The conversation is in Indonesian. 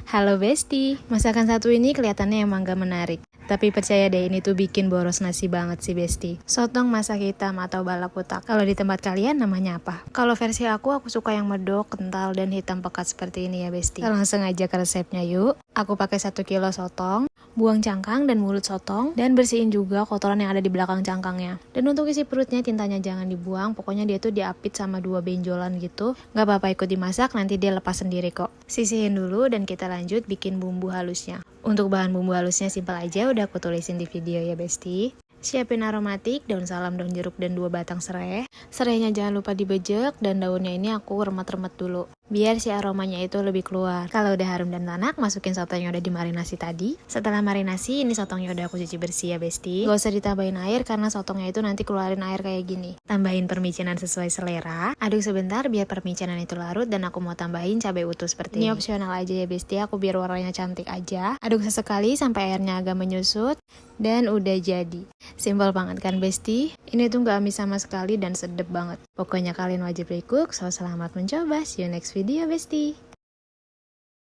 Halo Besti, masakan satu ini kelihatannya emang gak menarik. Tapi percaya deh, ini tuh bikin boros nasi banget sih Besti. Sotong masak hitam atau balap utak. Kalau di tempat kalian namanya apa? Kalau versi aku suka yang medok, kental, dan hitam pekat seperti ini ya Besti. Kita langsung aja ke resepnya yuk. Aku pakai 1 kilo sotong, buang cangkang dan mulut sotong, dan bersihin juga kotoran yang ada di belakang cangkangnya. Dan untuk isi perutnya, tintanya jangan dibuang, pokoknya dia tuh diapit sama 2 benjolan gitu. Gak apa-apa ikut dimasak, nanti dia lepas sendiri kok. Sisihin dulu dan kita lanjut bikin bumbu halusnya. Untuk bahan bumbu halusnya simpel aja, udah aku tulisin di video ya Besti. Siapin aromatik, daun salam, daun jeruk, dan 2 batang serai. Serainya jangan lupa dibejek, dan daunnya ini aku remet-remet dulu, biar si aromanya itu lebih keluar. Kalau udah harum dan tanak, masukin sotong yang udah dimarinasi tadi. Setelah marinasi, ini sotongnya udah aku cuci bersih ya Besti. Gak usah ditambahin air karena sotongnya itu nanti keluarin air kayak gini. Tambahin permicanan sesuai selera. Aduk sebentar biar permicanan itu larut, dan aku mau tambahin cabai utuh seperti ini. Opsional aja ya Besti, aku biar warnanya cantik aja. Aduk sesekali sampai airnya agak menyusut, dan udah jadi. Simpel banget kan Besti? Ini tuh gak amis sama sekali dan sedep banget. Pokoknya kalian wajib cook, so selamat mencoba. See you next video Besti.